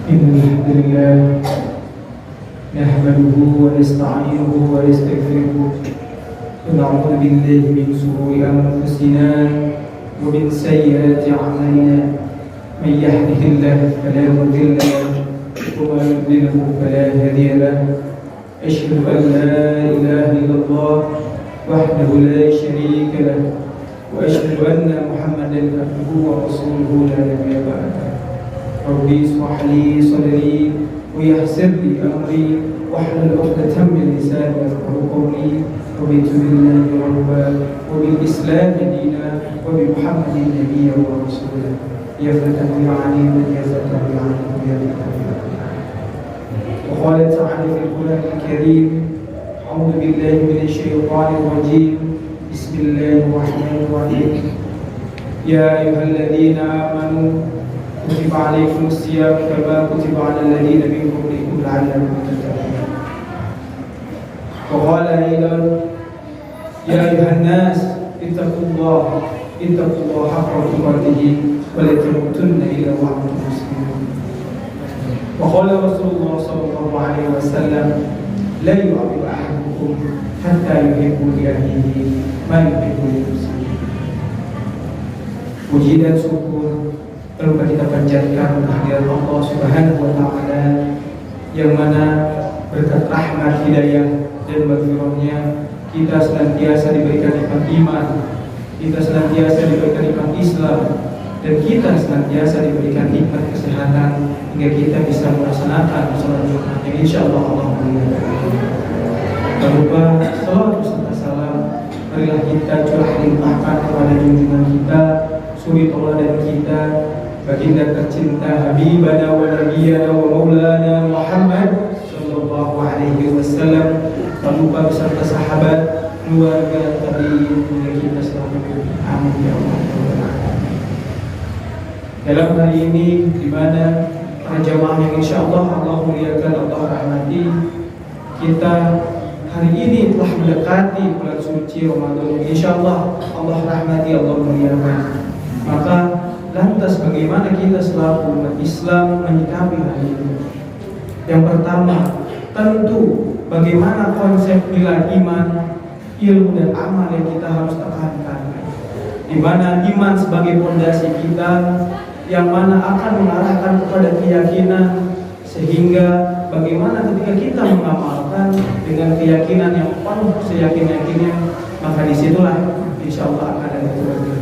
إن الحمد لله نحمده ونستعينه ونستغفره ونعوذ بالله من شرور أنفسنا ومن سيئات أعمالنا من يهده الله فلا مضل له ومن يضلله فلا هادي له أشهد أن لا إله إلا الله وحده لا شريك له وأشهد أن محمدا عبده ورسوله لا نبي بعده ربي اشرح لي صدري ويسر لي أمري واحلل عقدة من لساني يفقهوا قولي رضيت بالله ربا وبالإسلام دينا وبمحمد نبيا ورسولا يا فتى عليما يا فتى عليما يا فتى. وقال تعالى في القرآن الكريم أعوذ بالله من الشيطان الرجيم بسم الله الرحمن الرحيم يا أيها الذين آمنوا كتب عليكم الصيام كما كتب على الذين من قبلكم لعلكم تتقون. وقال أيضا يا أيها الناس اتقوا الله حق تقاته ولا تموتن إلا وأنتم مسلمون. وقال رسول الله صلى الله عليه وسلم لا يؤمن أحدكم حتى يحب لأخيه ما يحب لنفسه. Puji dan syukur perlu kita panjatkan kehadiran Allah Subhanahu wa taala yang mana berkat rahmat hidayah dan berfirman-Nya kita senantiasa diberikan nikmat iman, kita senantiasa diberikan nikmat Islam, dan kita senantiasa diberikan nikmat kesehatan hingga kita bisa melaksanakan sholat Jumat yang insyaallah Allah muliakan. Jangan lupa salawat serta salam marilah kita curah limpahkan kepada junjungan kita, suri tauladan kita, baginda tercinta Habibana wa Nabiyana wa Maulana Muhammad sallallahu alaihi wasallam. Jangan lupa beserta sahabat, keluarga, tabi'in hingga kita selalu. Amin ya Allah. Dalam hari ini di mana para jamaah yang insyaallah Allah muliakan, Allah rahmati, kita hari ini telah mendekati bulan suci Ramadan. Insyaallah Allah rahmati, Allah muliakan. Maka lantas bagaimana kita selaku umat Islam menyikapi hari ini? Yang pertama, tentu bagaimana konsep nilai iman, ilmu dan amal yang kita harus tekankan. Di mana iman sebagai fondasi kita yang mana akan mengarahkan kepada keyakinan, sehingga bagaimana ketika kita mengamalkan dengan keyakinan yang penuh seyakin-yakinnya, maka disitulah insyaallah akan ada keberkahan.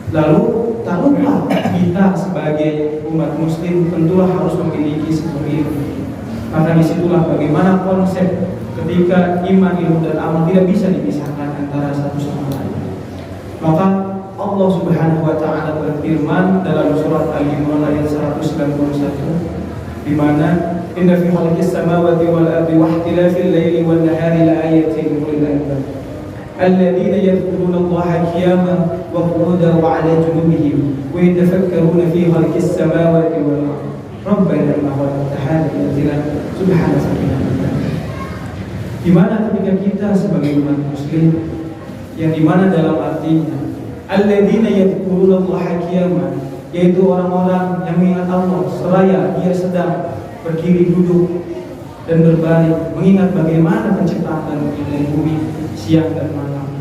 Lalu tak lupa kita sebagai umat muslim tentulah harus memiliki seperti itu. Maka disitulah bagaimana konsep ketika iman, ilmu dan amal tidak bisa dipisahkan antara satu sama lain. Maka Allah Subhanahu wa taala berfirman dalam surat Al-Imran ayat 191 di mana inna fi khalqis samawati wal ardi wa ikhtilafil laili wan nahari la ayatin lil albab alladziina yadhkuruna Allaha qiyaman wa qu'udan wa 'ala junubihim wa yatafakkaruna fi khalqis samawati wal ardi rabbana ma khalaqta hadha batila subhanaka di mana ketika kita sebagai umat muslim yang di mana dalam artinya alladzina yadhkuruna Allaha qiyaman, yaitu orang-orang yang mengingat Allah seraya dia sedang berdiri, duduk dan berbaring, mengingat bagaimana penciptaan langit dan bumi, siang dan malam.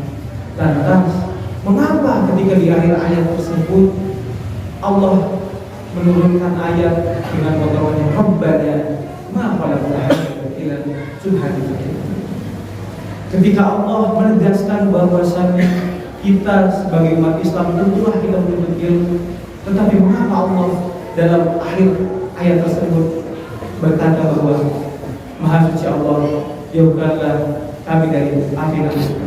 Lantas mengapa ketika di akhir ayat tersebut Allah menurunkan ayat dengan bagaimana Rabbana ma khalaqta hadza batila subhanaka. Ketika Allah menegaskan bahwasannya kita sebagai umat Islam tentulah kita menuntut ilmu, tetapi mengapa Allah dalam akhir ayat tersebut berkata bahwa Maha Suci Allah, jauhkanlah kami dari api neraka.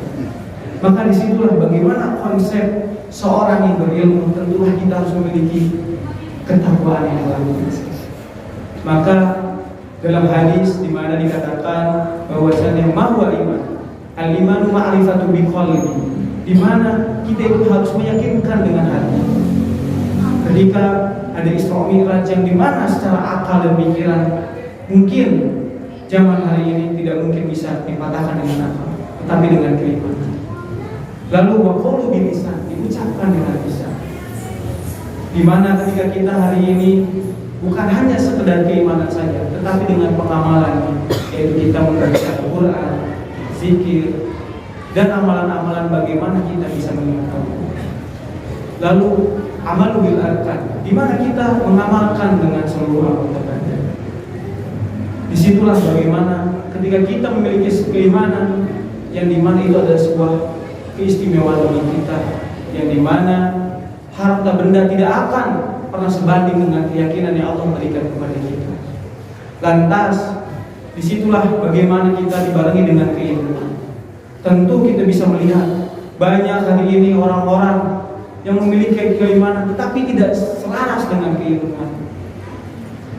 Maka disitulah bagaimana konsep seorang yang berilmu, tentulah kita harus memiliki ketakwaan yang luar biasa. Maka dalam hadis di mana dikatakan bahwasanya mahwa iman, al-imanu ma'rifatu biqalbi, di mana kita itu harus meyakinkan dengan hati. Ketika ada Isra Mi'raj yang di mana secara akal dan pikiran mungkin zaman hari ini tidak mungkin bisa dipatahkan dengan akal, tetapi dengan keimanan. Lalu waqulu bil lisan, diucapkan dengan lisan. Di mana ketika kita hari ini bukan hanya sekedar keimanan saja, tetapi dengan pengamalan, yaitu kita membaca Al-Quran, zikir, dan amalan-amalan bagaimana kita bisa mengingat Allah. Lalu amal bil arkan, di mana kita mengamalkan dengan seluruh anggota badan. Disitulah bagaimana ketika kita memiliki keimanan yang dimana itu adalah sebuah keistimewaan bagi kita, yang dimana harta benda tidak akan pernah sebanding dengan keyakinan yang Allah berikan kepada kita. Lantas disitulah bagaimana kita dibarengi dengan keimanan. Tentu kita bisa melihat banyak hari ini orang-orang yang memiliki keimanan tetapi tidak selaras dengan keimanan.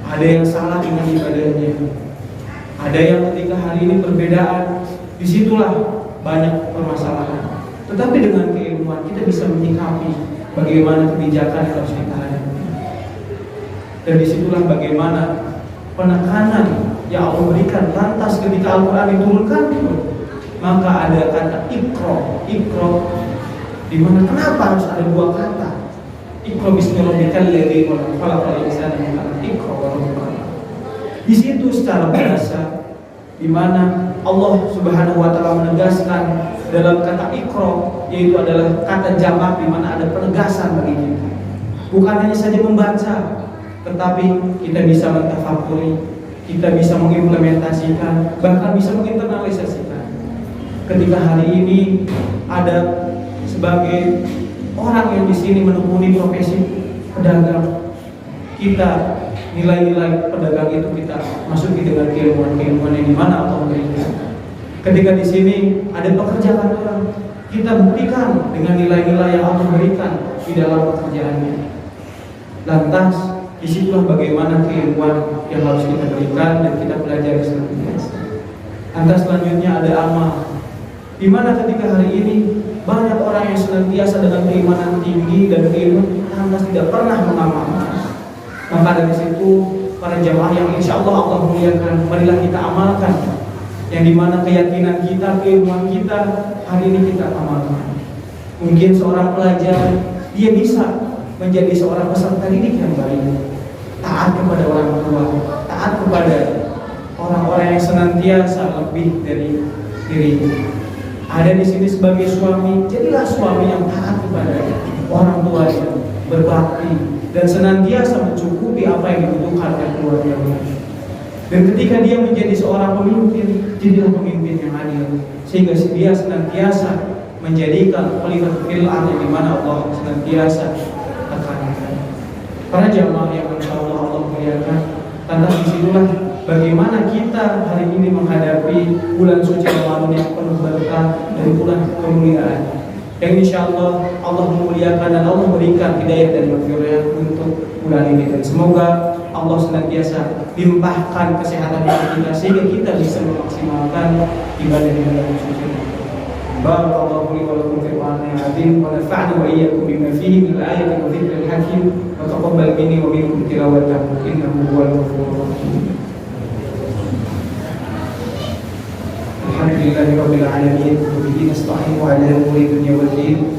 Ada yang salah dengan ibadahnya, ada yang ketika hari ini perbedaan, disitulah banyak permasalahan. Tetapi dengan keilmuan kita bisa menyikapi bagaimana kebijakan yang harus kita hadapi. Dan disitulah bagaimana penekanan yang Allah berikan. Lantas ketika Al-Quran diturunkan, maka ada kata ikro, di mana kenapa harus ada dua kata? Ikro bismi rabbikal ladzi khalaqal insana min 'alaq. Ikro wa rabbuka. Di situ secara bahasa di mana Allah Subhanahu wa taala menegaskan dalam kata ikro, yaitu adalah kata jamak di mana ada penegasan bagi kita. Bukan hanya saja membaca, tetapi kita bisa mentafakuri, kita bisa mengimplementasikan, bahkan bisa menginternalisasikan. Ketika hari ini ada sebagai orang yang di sini menekuni profesi pedagang, kita nilai-nilai pedagang itu kita masuki dengan keilmuan-keilmuan yang dimana Allah berikan. Ketika di sini ada pekerja kantoran, kita buktikan dengan nilai-nilai yang Allah berikan di dalam pekerjaannya. Lantas disitulah bagaimana keilmuan yang harus kita berikan dan kita pelajari senantiasa. Lantas selanjutnya ada amal, di mana ketika hari ini banyak orang yang senantiasa dengan keimanan tinggi dan keilmuan, lantas tidak pernah mengamalkan. Maka dari situ para jamaah yang insya Allah muliakan, marilah kita amalkan yang dimana keyakinan kita, keilmuan kita hari ini kita amalkan. Mungkin seorang pelajar dia bisa menjadi seorang peserta didik yang baik, taat kepada orang tua, taat kepada orang-orang yang senantiasa lebih dari dirinya. Ada di sini sebagai suami, jadilah suami yang taat kepada orang tuanya, berbakti dan senantiasa mencukupi apa yang dibutuhkan oleh keluarganya. Dan ketika dia menjadi seorang pemimpin, jadilah pemimpin yang adil, sehingga dia senantiasa menjadikan khalifah fil ardh di mana Allah senantiasa tekankan. Para jamaah yang insyaallah Allah muliakan, lantas disitulah bagaimana kita hari ini menghadapi bulan suci Ramadan yang penuh berkah dan bulan kemuliaan, yang insyaallah Allah memuliakan dan Allah berikan hidayah dan maghfirah untuk bulan ini. Dan semoga Allah senantiasa limpahkan kesehatan kita sehingga kita bisa memaksimalkan ibadah di bulan suci. Barakallahu li wa lakum fil Qur'anil azim wa nafa'ani wa iyyakum bima fihi min al-ayati wa dhikril hakim wa taqabbal minni wa minkum tilawatahu innahu huwal ghafurur rahim. Alhamdulillahi rabbil alamin wa bihi nasta'inu 'ala umuri dunya wad din.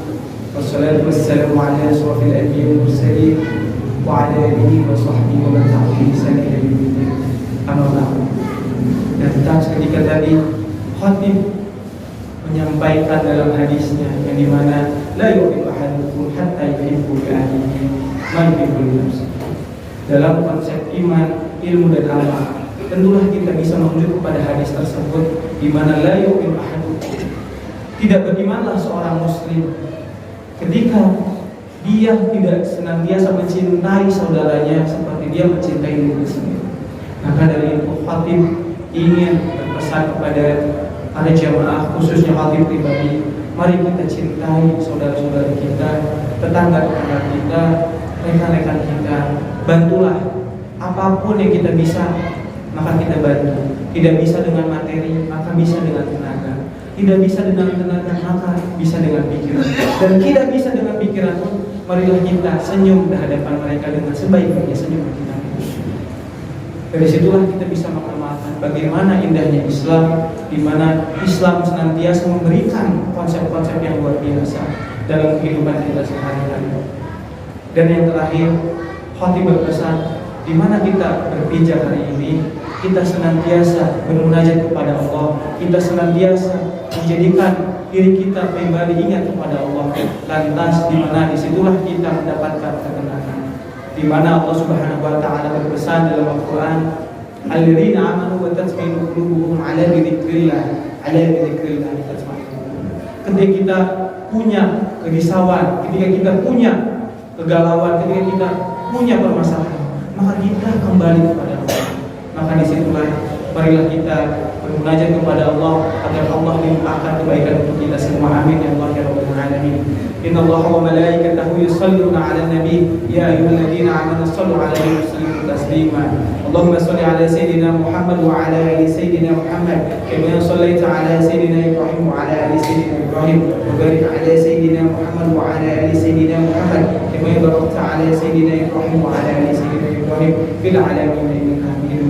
Wassalatu wassalamu 'ala asyrafil anbiya'i wal mursalin wa 'ala alihi wa sahbihi wa man tabi'ahum bi ihsan ila yaumil din. Amma ba'du. Dan ketika tadi khatib menyampaikan dalam hadisnya yang dimana la yu'minu ahadukum hatta yuhibbu li ahlihi ma yuhibbu li nafsihi. Dalam konsep iman, ilmu dan amal, tentulah kita bisa merujuk kepada hadis tersebut di mana la yu'minu ahadukum, tidak berimanlah seorang muslim ketika dia tidak senantiasa mencintai saudaranya seperti dia mencintai diri sendiri. Maka dari itu khatib ingin berpesan kepada para jamaah, khususnya khatib pribadi, mari kita cintai saudara-saudara kita, tetangga-tetangga kita, rekan-rekan kita. Bantulah apapun yang kita bisa, maka kita bantu. Tidak bisa dengan materi, maka bisa dengan tenaga. Tidak bisa dengan tenaga, maka bisa dengan pikiran. Dan tidak bisa dengan pikiran pun, marilah kita senyum di hadapan mereka dengan sebaik-baiknya senyum kita. Dari situlah kita bisa mengamalkan bagaimana indahnya Islam, di mana Islam senantiasa memberikan konsep-konsep yang luar biasa dalam kehidupan kita sehari-hari. Dan yang terakhir, khatib berpesan, Di mana kita berpijak hari ini, kita senantiasa bermunajat kepada Allah, kita senantiasa menjadikan diri kita pribadi ingat kepada Allah. Lantas di mana disitulah kita mendapatkan ketenangan. Di mana Allah Subhanahu wa taala berpesan dalam Al-Qur'an, "Alladzina amanu wa tatma'innu qulubuhum 'ala dzikrillah, 'ala dzikrillah tatma'innul." Ketika kita punya kerisauan, ketika kita punya kegalauan, ketika kita punya permasalahan, maka kita kembali kepada Allah. Maka disitulah marilah kita bermunajat kepada Allah agar Allah limpahkan kebaikan untuk kita semua. Amin ya Allah ya rabbal alamin. Inna Allaha wa malaikatahu yusholluna 'alan nabi ya ayyuhalladzina amanu shallu 'alaihi wa sallimu taslima. Allahumma shalli 'ala sayidina Muhammad wa 'ala ali sayidina Muhammad kama shallaita 'ala sayidina Ibrahim wa 'ala ali sayidina Ibrahim wa barik 'ala sayidina Muhammad wa 'ala ali sayidina Muhammad kama barakta 'ala sayidina Ibrahim wa 'ala ali sayidina Ibrahim fil 'alamin innaka Hamidum